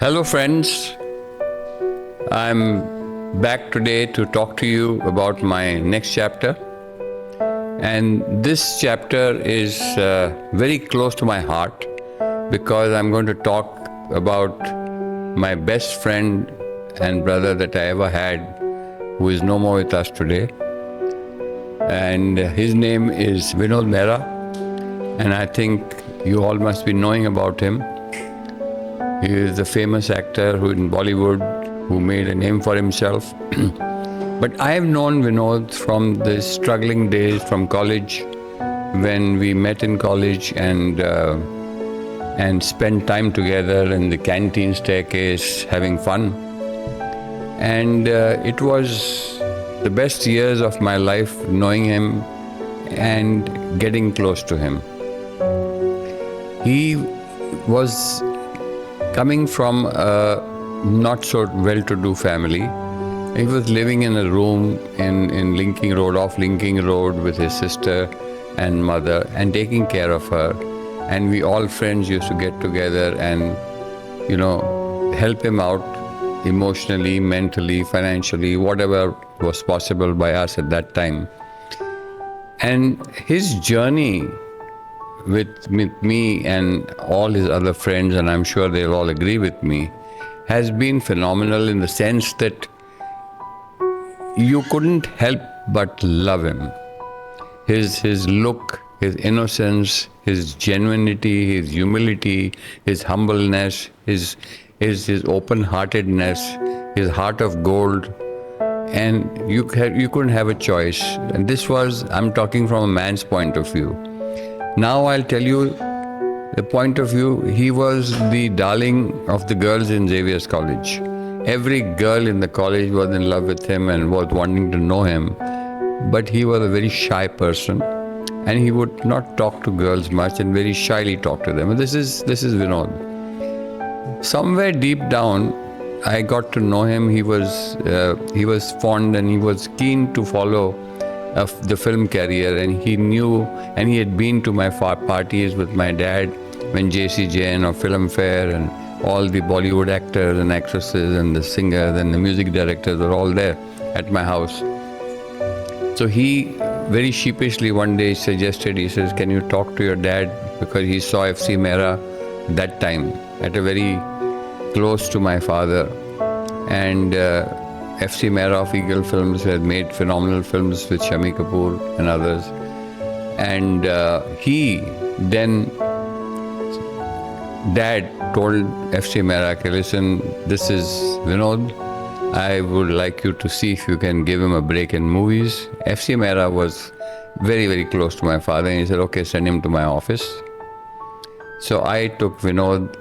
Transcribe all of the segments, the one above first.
Hello, friends. I'm back today to talk to you about my next chapter. And this chapter is very close to my heart because I'm going to talk about my best friend and brother that I ever had, who is no more with us today. And his name is Vinod Mehra. And I think you all must be knowing about him. He is a famous actor who in Bollywood who made a name for himself. But I have known Vinod from the struggling days from college, when we met in college and spent time together in the canteen staircase having fun. And it was the best years of my life knowing him and getting close to him. He was coming from a not so well-to-do family. He was living in a room in Linking Road, off Linking Road, with his sister and mother, and taking care of her. And we all friends used to get together and, help him out emotionally, mentally, financially, whatever was possible by us at that time. And his journey with me and all his other friends, and I'm sure they'll all agree with me, has been phenomenal in the sense that you couldn't help but love him. His look, his innocence, his genuinity, his humility, his humbleness, his open-heartedness, his heart of gold, and you couldn't have a choice. And this was, I'm talking from a man's point of view. Now I'll tell you the point of view. He was the darling of the girls in Xavier's College. Every girl in the college was in love with him and was wanting to know him. But he was a very shy person, and he would not talk to girls much and very shyly talk to them. And this is Vinod. Somewhere deep down, I got to know him. He was fond and he was keen to follow the film career, and he knew, and he had been to my parties with my dad when J.C. Jain or Filmfare and all the Bollywood actors and actresses and the singers and the music directors were all there at my house. So he very sheepishly one day suggested, he says, can you talk to your dad? Because he saw F.C. Mehra that time at a very close to my father. And F.C. Mehra of Eagle Films had made phenomenal films with Shami Kapoor and others. And he then, Dad told F.C. Mehra, okay, listen, this is Vinod. I would like you to see if you can give him a break in movies. F.C. Mehra was very, very close to my father, and he said, okay, send him to my office. So I took Vinod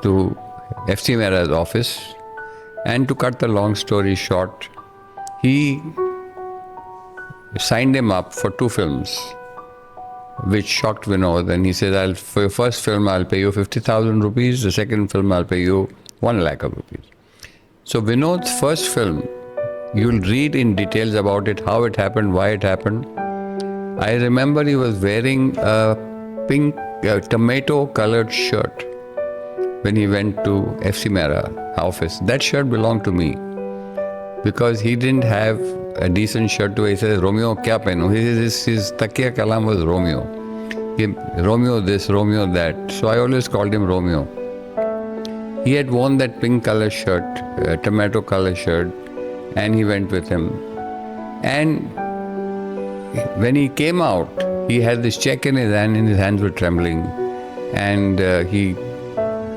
to F.C. Mehra's office. And to cut the long story short, he signed him up for 2 films, which shocked Vinod. And he said, for your first film, I'll pay you 50,000 rupees. The second film, I'll pay you 1 lakh of rupees. So Vinod's first film, you'll read in details about it, how it happened, why it happened. I remember he was wearing a pink, tomato-colored shirt when he went to F.C. Mehra office. That shirt belonged to me because he didn't have a decent shirt to wear. He said, Romeo, kya pehnu? His takiya kalam was Romeo. Romeo this, Romeo that. So I always called him Romeo. He had worn that pink color shirt, tomato color shirt, and he went with him. And when he came out, he had this check in his hand and his hands were trembling. And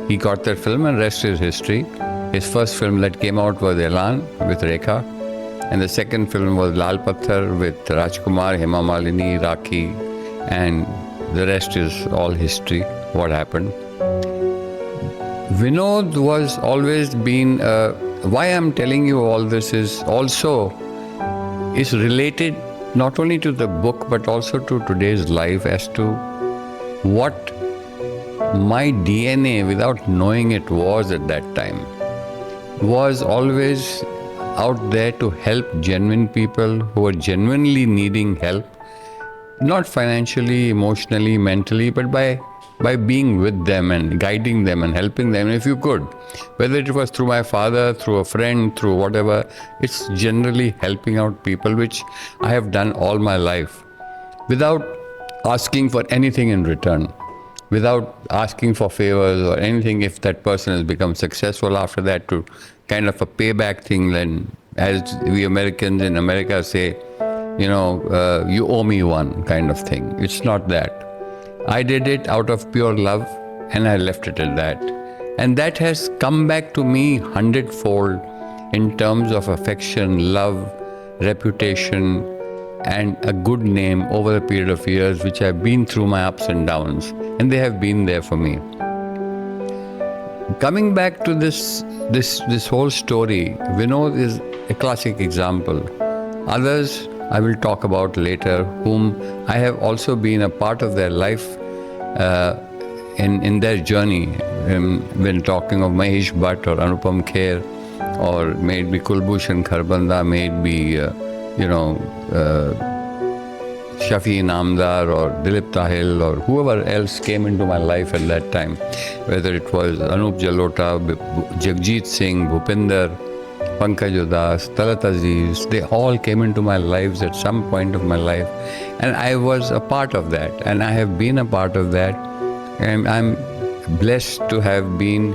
he got that film, and rest is history. His first film that came out was Elan with Rekha, and the second film was Lal Patthar with Rajkumar, Hema Malini, Rakhi, and the rest is all history, what happened. Vinod was always been, why I'm telling you all this is related not only to the book but also to today's life, as to what my DNA, without knowing it, was at that time, was always out there to help genuine people who were genuinely needing help, not financially, emotionally, mentally, but by by being with them and guiding them and helping them if you could. Whether it was through my father, through a friend, through whatever, it's generally helping out people, which I have done all my life without asking for anything in return, without asking for favors or anything. If that person has become successful after that, to kind of a payback thing, then as we Americans in America say, you owe me one kind of thing. It's not that. I did it out of pure love and I left it at that. And that has come back to me 100-fold in terms of affection, love, reputation, and a good name over a period of years, which I've been through my ups and downs, and they have been there for me. Coming back to this whole story, Vinod is a classic example. Others I will talk about later, whom I have also been a part of their life in their journey. When talking of Mahesh Bhatt or Anupam Kher, or may it be Kulbhushan Kharbanda, may it be Shafi Namdar or Dilip Tahil or whoever else came into my life at that time, whether it was Anup Jalota, Jagjit Singh, Bhupinder, Pankaj Udas, Talat Aziz, they all came into my lives at some point of my life, and I was a part of that, and I have been a part of that, and I'm blessed to have been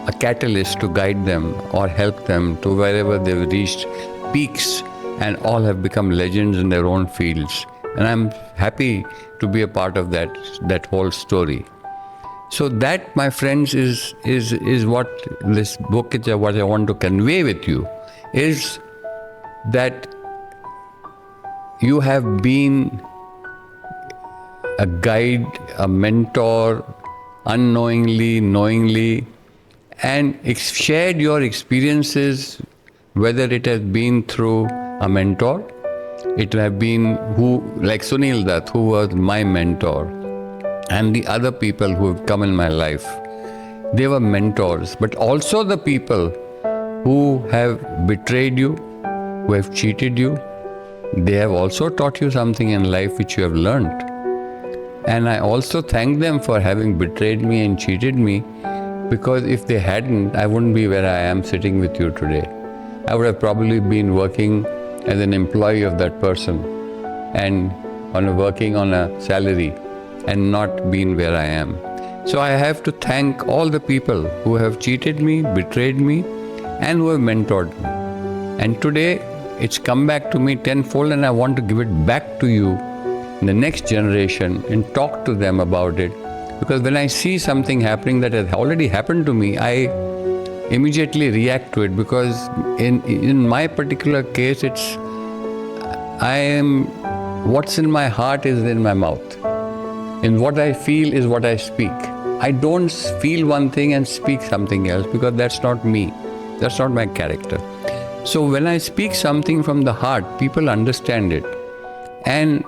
a catalyst to guide them or help them to wherever they've reached peaks, and all have become legends in their own fields. And I'm happy to be a part of that whole story. So that, my friends, is what this book is, what I want to convey with you, is that you have been a guide, a mentor, unknowingly, knowingly, and shared your experiences, whether it has been through a mentor, it have been like Sunil Dutt, who was my mentor, and the other people who have come in my life. They were mentors, but also the people who have betrayed you, who have cheated you. They have also taught you something in life which you have learned. And I also thank them for having betrayed me and cheated me, because if they hadn't, I wouldn't be where I am sitting with you today. I would have probably been working as an employee of that person and working on a salary and not been where I am. So I have to thank all the people who have cheated me, betrayed me, and who have mentored me. And today it's come back to me tenfold, and I want to give it back to you in the next generation and talk to them about it. Because when I see something happening that has already happened to me, I immediately react to it, because in my particular case, what's in my heart is in my mouth. And what I feel is what I speak. I don't feel one thing and speak something else, because that's not me. That's not my character. So when I speak something from the heart, people understand it. And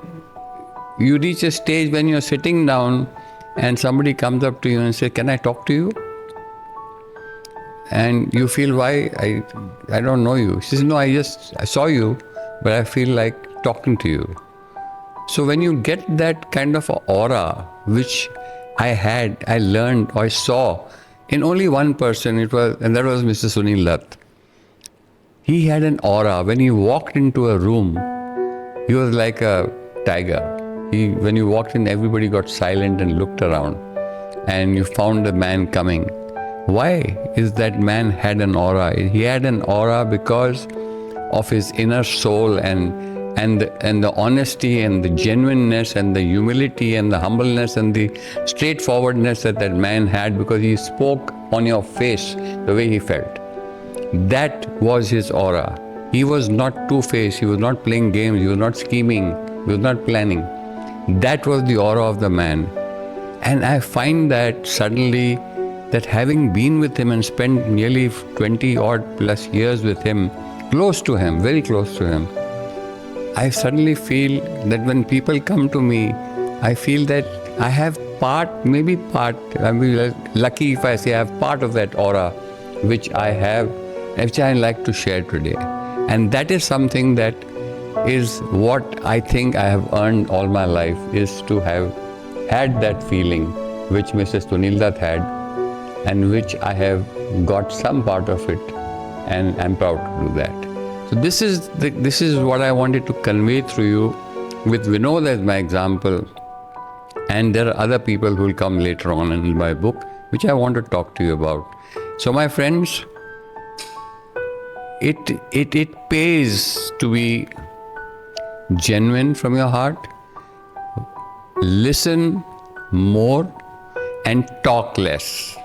you reach a stage when you're sitting down and somebody comes up to you and says, "Can I talk to you?" And you feel, "Why? I don't know you." She says, "No, I saw you, but I feel like talking to you." So when you get that kind of aura, which I learned, or I saw in only one person, and that was Mr. Sunil Dutt. He had an aura. When he walked into a room, he was like a tiger. When you walked in, everybody got silent and looked around, and you found the man coming. Why is that man had an aura? He had an aura because of his inner soul and the honesty and the genuineness and the humility and the humbleness and the straightforwardness that man had, because he spoke on your face the way he felt. That was his aura. He was not two-faced. He was not playing games. He was not scheming. He was not planning. That was the aura of the man. And I find that suddenly, that having been with him and spent nearly 20 odd plus years with him, close to him, very close to him, I suddenly feel that when people come to me, I feel that I have I'm lucky if I say I have part of that aura, which I have, which I like to share today. And that is something that is what I think I have earned all my life, is to have had that feeling which Mrs. Sunil Dutt had, and which I have got some part of it, and I'm proud to do that. So this is what I wanted to convey through you, with Vinod as my example, and there are other people who will come later on in my book, which I want to talk to you about. So my friends, it pays to be genuine from your heart, listen more, and talk less.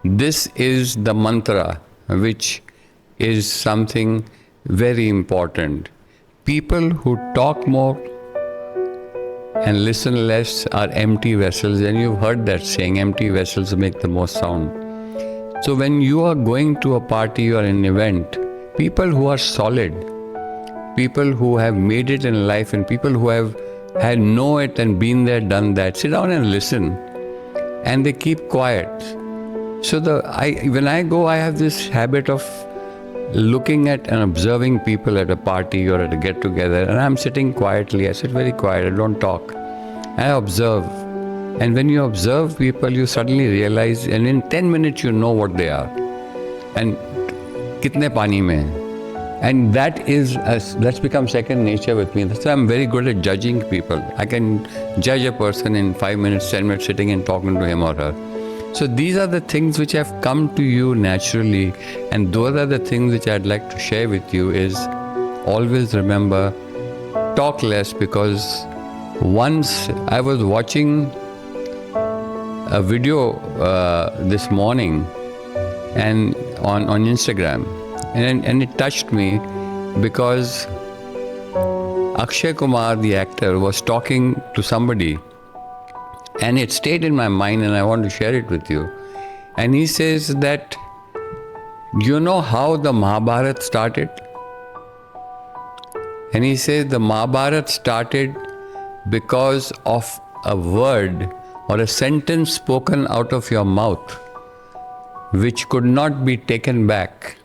This is the mantra, which is something very important. People who talk more and listen less are empty vessels, and you've heard that saying, empty vessels make the most sound. So when you are going to a party or an event, people who are solid, people who have made it in life, and people who have had know it and been there, done that, sit down and listen, and they keep quiet. So when I go, I have this habit of looking at and observing people at a party or at a get-together, and I'm sitting quietly. I sit very quiet. I don't talk. I observe. And when you observe people, you suddenly realize, and in 10 minutes you know what they are. And kitne pani mein hai. And that's become second nature with me. That's why I'm very good at judging people. I can judge a person in 5 minutes, 10 minutes sitting and talking to him or her. So these are the things which have come to you naturally, and those are the things which I'd like to share with you. Is always remember, talk less, because once I was watching a video this morning and on Instagram, and it touched me, because Akshay Kumar, the actor, was talking to somebody, and it stayed in my mind, and I want to share it with you. And he says that, you know how the Mahabharata started? And he says the Mahabharata started because of a word or a sentence spoken out of your mouth, which could not be taken back.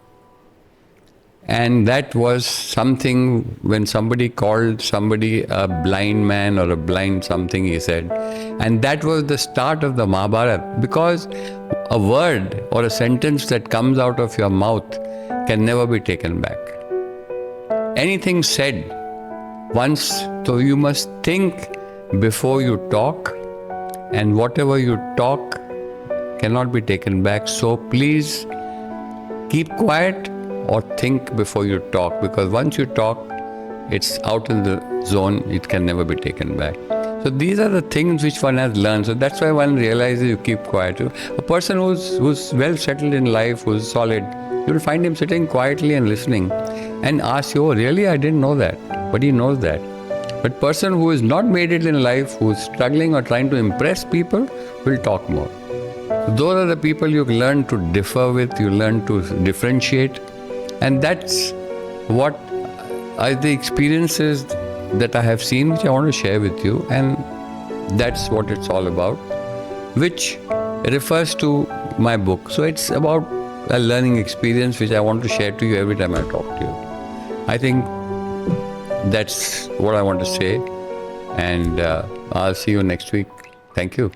And that was something when somebody called somebody a blind man or a blind something, he said. And that was the start of the Mahabharata, because a word or a sentence that comes out of your mouth can never be taken back. Anything said once, so you must think before you talk, and whatever you talk cannot be taken back. So please keep quiet or think before you talk, because once you talk, it's out in the zone, it can never be taken back. So these are the things which one has learned. So that's why one realizes you keep quiet. A person who's well settled in life, who's solid, you will find him sitting quietly and listening and ask you, oh really, I didn't know that. But he knows that. But person who has not made it in life, who's struggling or trying to impress people, will talk more. Those are the people you learn to differ with, you learn to differentiate. And that's what the experiences that I have seen, which I want to share with you. And that's what it's all about, which refers to my book. So it's about a learning experience, which I want to share to you every time I talk to you. I think that's what I want to say. And I'll see you next week. Thank you.